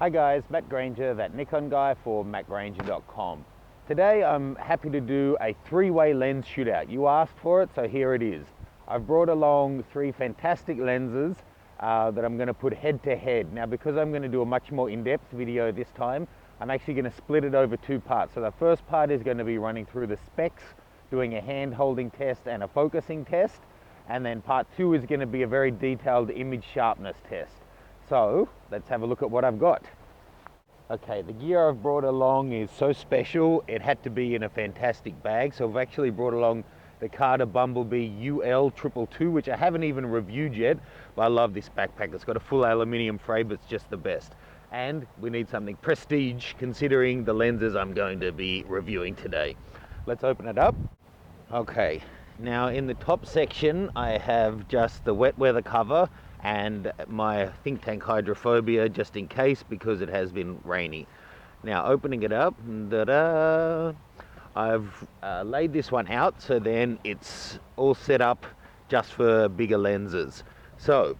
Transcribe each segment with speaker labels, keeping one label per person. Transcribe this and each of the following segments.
Speaker 1: Hi guys, Matt Granger, that Nikon guy for mattgranger.com. Today I'm happy to do a three-way lens shootout. You asked for it, so here it is. I've brought along three fantastic lenses that I'm going to put head to head. Now, because I'm going to do a much more in-depth video this time, I'm actually going to split it over two parts. So the first part is going to be running through the specs, doing a hand-holding test and a focusing test, and then part two is going to be a very detailed image sharpness test. So let's have a look at what I've got. Okay, the gear I've brought along is so special, it had to be in a fantastic bag. So I've actually brought along the Carter Bumblebee UL 222, which I haven't even reviewed yet, but I love this backpack. It's got a full aluminium frame, it's just the best. And we need something prestige considering the lenses I'm going to be reviewing today. Let's open it up. Okay, now in the top section I have just the wet weather cover and my think tank hydrophobia, just in case, because it has been rainy. Now opening it up, I've laid this one out so then it's all set up just for bigger lenses. So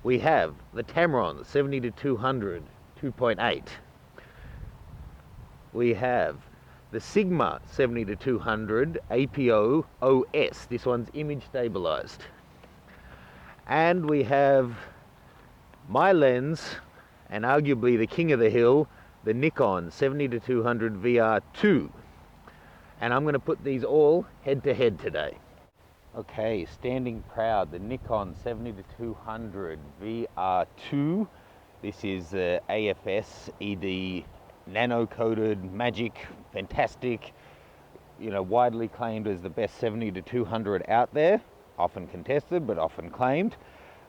Speaker 1: we have the Tamron 70-200 2.8. We have the Sigma 70-200 APO OS. This one's image stabilized. And we have my lens, and arguably the king of the hill, the Nikon 70-200 VR2. And I'm going to put these all head to head today. Okay, standing proud, the Nikon 70-200 VR2. This is the AFS ED nano-coated magic, fantastic, widely claimed as the best 70-200 out there. Often contested, but often claimed.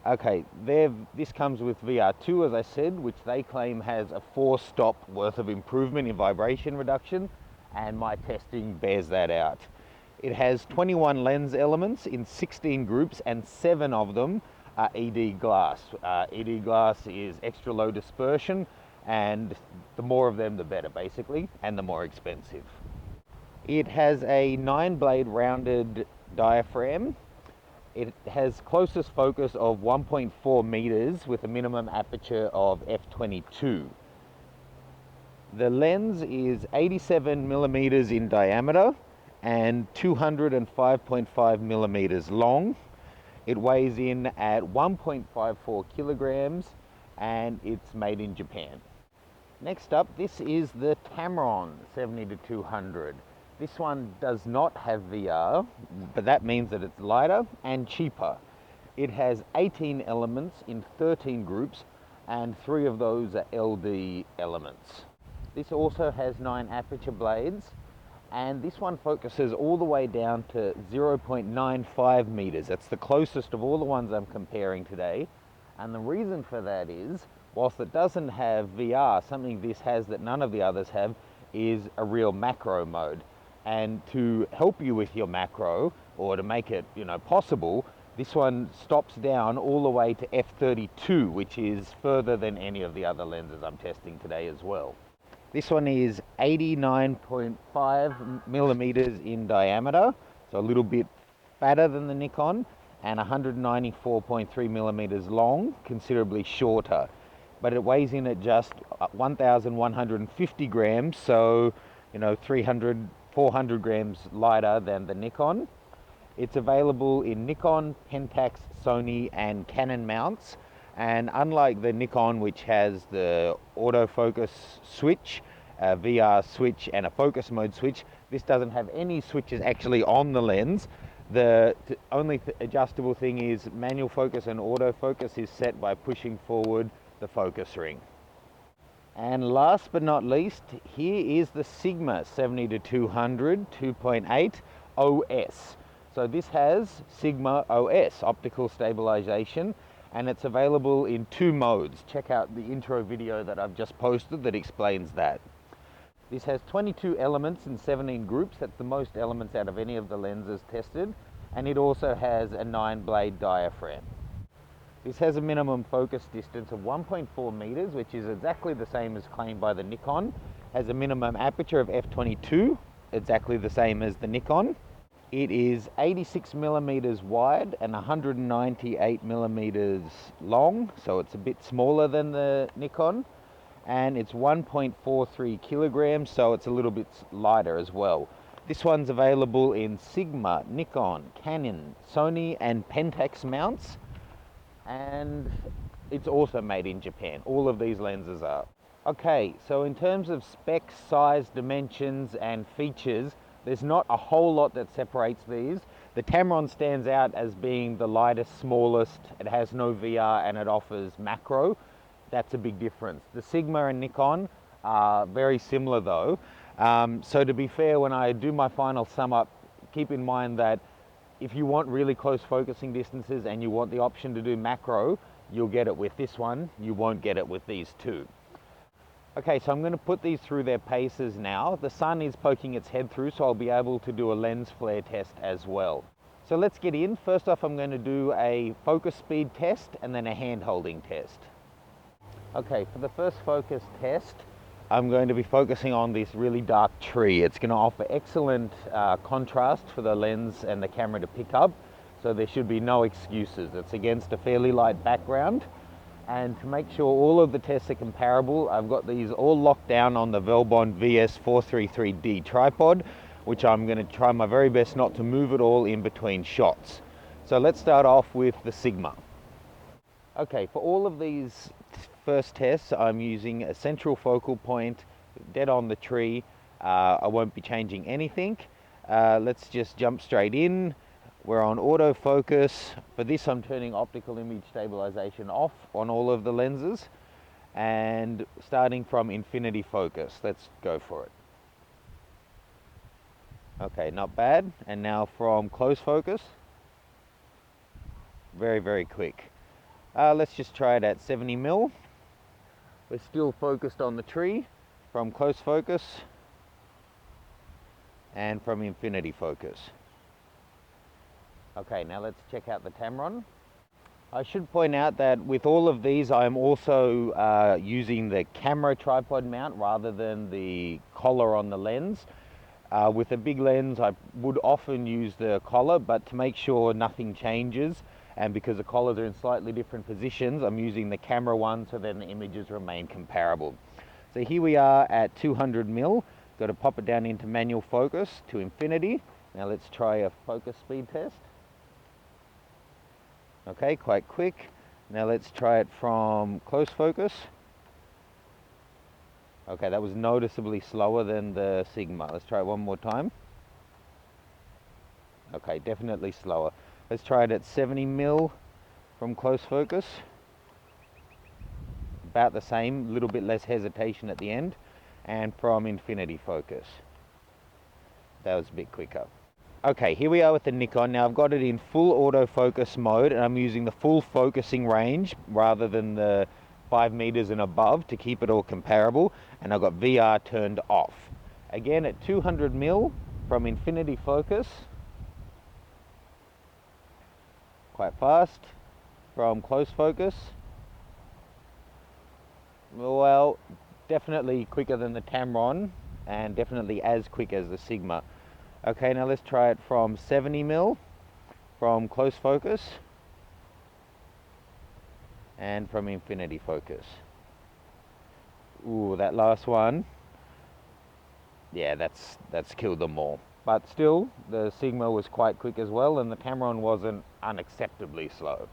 Speaker 1: Okay, this comes with VR2, as I said, which they claim has a 4-stop worth of improvement in vibration reduction, and my testing bears that out. It has 21 lens elements in 16 groups, and 7 of them are ED glass. ED glass is extra low dispersion, and the more of them, the better, basically, and the more expensive. It has a 9-blade rounded diaphragm. It has closest focus of 1.4 meters with a minimum aperture of f2.8. The lens is 87 millimeters in diameter and 205.5 millimeters long. It weighs in at 1.54 kilograms and it's made in Japan. Next up, this is the Tamron 70-200. This one does not have VR, but that means that it's lighter and cheaper. It has 18 elements in 13 groups, and 3 of those are LD elements. This also has 9 aperture blades, and this one focuses all the way down to 0.95 meters. That's the closest of all the ones I'm comparing today. And the reason for that is, whilst it doesn't have VR, something this has that none of the others have is a real macro mode. And to help you with your macro, or to make it possible, this one stops down all the way to f32, which is further than any of the other lenses I'm testing today as well. This one is 89.5 millimeters in diameter, so a little bit fatter than the Nikon, and 194.3 millimeters long, considerably shorter. But it weighs in at just 1,150 grams, so 400 grams lighter than the Nikon. It's available in Nikon, Pentax, Sony and Canon mounts, and unlike the Nikon, which has the autofocus switch, a VR switch and a focus mode switch, this doesn't have any switches actually on the lens. The only adjustable thing is manual focus and autofocus is set by pushing forward the focus ring. And last but not least, here is the Sigma 70-200 2.8 OS. So this has Sigma OS, Optical Stabilization, and it's available in 2 modes. Check out the intro video that I've just posted that explains that. This has 22 elements in 17 groups. That's the most elements out of any of the lenses tested. And it also has a 9-blade diaphragm. This has a minimum focus distance of 1.4 meters, which is exactly the same as claimed by the Nikon. Has a minimum aperture of f2.8, exactly the same as the Nikon. It is 86 millimeters wide and 198 millimeters long, so it's a bit smaller than the Nikon. and it's 1.43 kilograms, so it's a little bit lighter as well. This one's available in Sigma, Nikon, Canon, Sony and Pentax mounts, and it's also made in Japan. All of these lenses are. Okay, so in terms of specs, size, dimensions and features, there's not a whole lot that separates these. The Tamron stands out as being the lightest, smallest, it has no VR and it offers macro. That's a big difference. The Sigma and Nikon are very similar though. So to be fair, when I do my final sum up, keep in mind that if you want really close focusing distances and you want the option to do macro, you'll get it with this one. You won't get it with these two. Okay, so I'm going to put these through their paces now. The sun is poking its head through, so I'll be able to do a lens flare test as well. So let's get in. First off, I'm going to do a focus speed test and then a hand holding test. Okay, for the first focus test, I'm going to be focusing on this really dark tree. It's going to offer excellent contrast for the lens and the camera to pick up, so there should be no excuses. It's against a fairly light background. And to make sure all of the tests are comparable, I've got these all locked down on the Velbond VS433D tripod, which I'm going to try my very best not to move at all in between shots. So let's start off with the Sigma. Okay, for all of these first tests, I'm using a central focal point, dead on the tree. I won't be changing anything. Let's just jump straight in. We're on autofocus. For this, I'm turning optical image stabilization off on all of the lenses. And starting from infinity focus, let's go for it. Okay, not bad. And now from close focus. Very, very quick. Let's just try it at 70 mil. We're still focused on the tree from close focus and from infinity focus. Okay, now let's check out the Tamron. I should point out that with all of these, I'm also using the camera tripod mount rather than the collar on the lens. With a big lens, I would often use the collar, but to make sure nothing changes, and because the collars are in slightly different positions, I'm using the camera one so then the images remain comparable. So here we are at 200 mil. Got to pop it down into manual focus to infinity. Now let's try a focus speed test. Okay, quite quick. Now let's try it from close focus. Okay, that was noticeably slower than the Sigma. Let's try it one more time. Okay, definitely slower. Let's try it at 70 mil from close focus. About the same, a little bit less hesitation at the end. And from infinity focus. That was a bit quicker. Okay, here we are with the Nikon. Now I've got it in full autofocus mode and I'm using the full focusing range rather than the 5 meters and above to keep it all comparable. And I've got VR turned off. Again at 200 mil from infinity focus. Quite fast. From close focus. Well, definitely quicker than the Tamron and definitely as quick as the Sigma. Okay, now let's try it from 70 mil from close focus and from infinity focus. Ooh, that last one. Yeah, that's killed them all. But still, the Sigma was quite quick as well and the Tamron wasn't unacceptably slow.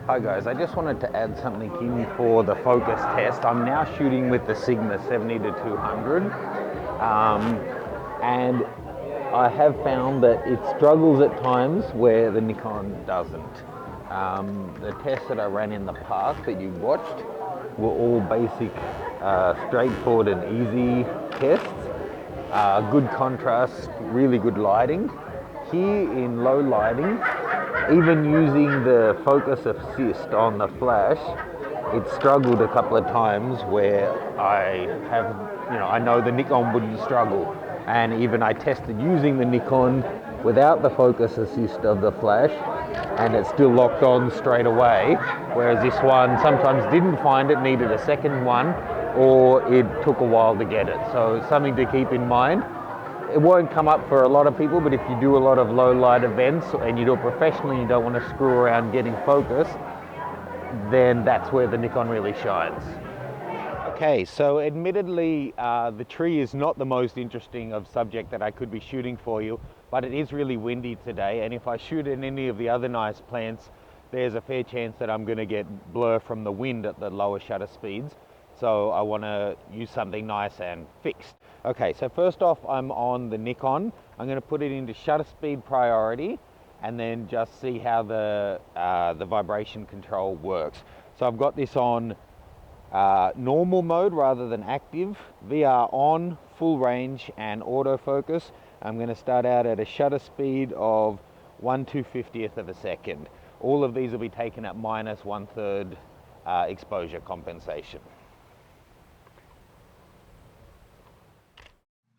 Speaker 1: Hi guys, I just wanted to add something in for the focus test. I'm now shooting with the Sigma 70 to 200 and I have found that it struggles at times where the Nikon doesn't. The tests that I ran in the past that you watched were all basic, straightforward and easy tests. Good contrast, really good lighting. Here in low lighting, even using the focus assist on the flash, it struggled a couple of times where I know the Nikon wouldn't struggle. And even I tested using the Nikon without the focus assist of the flash and it still locked on straight away. Whereas this one sometimes didn't find it, needed a second one, or it took a while to get it. So it's something to keep in mind. It won't come up for a lot of people, but if you do a lot of low light events and you do it professionally and you don't want to screw around getting focus, then that's where the Nikon really shines. Okay, so admittedly, the tree is not the most interesting of subject that I could be shooting for you, but it is really windy today, and if I shoot in any of the other nice plants, there's a fair chance that I'm going to get blur from the wind at the lower shutter speeds. So I want to use something nice and fixed. Okay, so first off, I'm on the Nikon. I'm going to put it into shutter speed priority and then just see how the vibration control works. So I've got this on normal mode rather than active, VR on, full range and autofocus. I'm going to start out at a shutter speed of 1/250th of a second. All of these will be taken at minus 1/3 exposure compensation.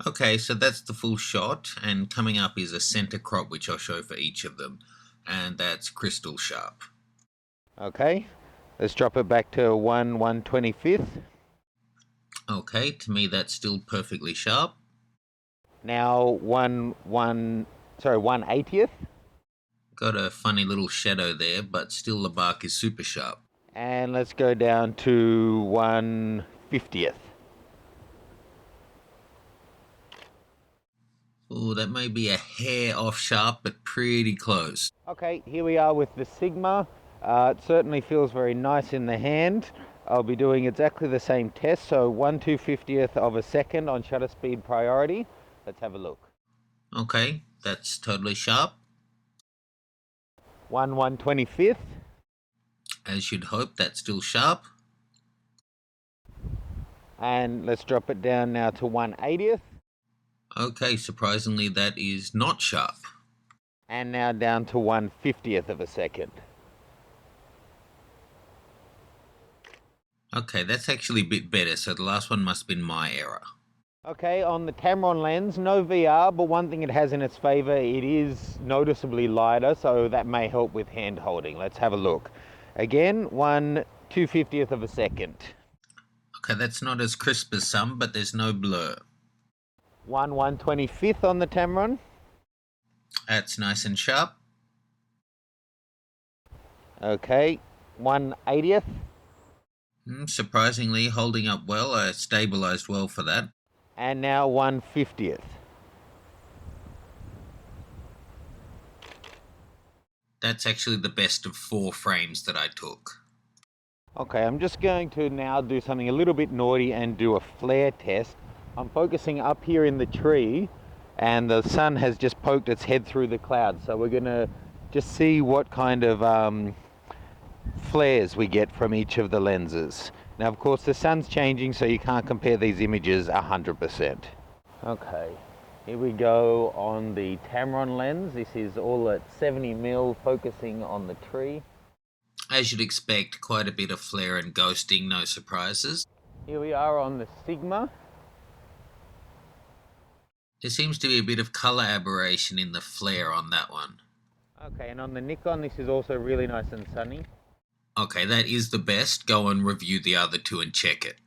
Speaker 2: Okay, so that's the full shot, and coming up is a center crop which I'll show for each of them, and that's crystal sharp.
Speaker 1: Okay, let's drop it back to 1/125th.
Speaker 2: Okay, to me that's still perfectly sharp.
Speaker 1: Now 1/80th.
Speaker 2: Got a funny little shadow there, but still the bark is super sharp.
Speaker 1: And let's go down to 1/50th.
Speaker 2: Oh, that may be a hair off sharp, but pretty close.
Speaker 1: Okay, here we are with the Sigma. It certainly feels very nice in the hand. I'll be doing exactly the same test, so 1/250th of a second on shutter speed priority. Let's have a look.
Speaker 2: Okay, that's totally sharp.
Speaker 1: 1/125th.
Speaker 2: As you'd hope, that's still sharp.
Speaker 1: And let's drop it down now to 1/80th.
Speaker 2: Okay, surprisingly that is not sharp.
Speaker 1: And now down to 1/50th of a second.
Speaker 2: Okay, that's actually a bit better, so the last one must have been my error.
Speaker 1: Okay, on the Tamron lens, no VR, but one thing it has in its favor, it is noticeably lighter, so that may help with hand holding. Let's have a look. Again, 1/250th of a second.
Speaker 2: Okay, that's not as crisp as some, but there's no blur.
Speaker 1: 1/125th on the Tamron.
Speaker 2: That's nice and sharp.
Speaker 1: Okay, 1/80th.
Speaker 2: Surprisingly holding up well. I stabilized well for that.
Speaker 1: And now 1/50th.
Speaker 2: That's actually the best of 4 frames that I took.
Speaker 1: Okay, I'm just going to now do something a little bit naughty and do a flare test. I'm focusing up here in the tree and the sun has just poked its head through the clouds. So we're gonna just see what kind of flares we get from each of the lenses. Now, of course, the sun's changing, so you can't compare these images 100%. Okay, here we go on the Tamron lens. This is all at 70mm, focusing on the tree.
Speaker 2: As you'd expect, quite a bit of flare and ghosting, no surprises.
Speaker 1: Here we are on the Sigma.
Speaker 2: There seems to be a bit of color aberration in the flare on that one.
Speaker 1: Okay, and on the Nikon, this is also really nice and sunny.
Speaker 2: Okay, that is the best. Go and review the other two and check it.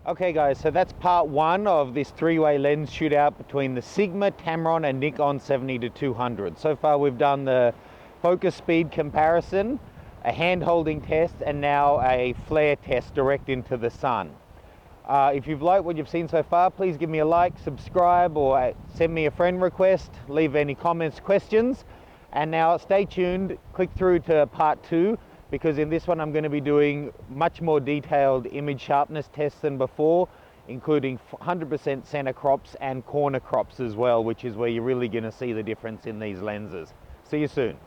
Speaker 1: Okay guys, so that's part 1 of this 3-way lens shootout between the Sigma, Tamron and Nikon 70-200. So far we've done the focus speed comparison, a hand holding test, and now a flare test direct into the sun. If you've liked what you've seen so far, please give me a like, subscribe, or send me a friend request, leave any comments, questions. And now stay tuned, click through to part 2, because in this one I'm going to be doing much more detailed image sharpness tests than before, including 100% center crops and corner crops as well, which is where you're really going to see the difference in these lenses. See you soon.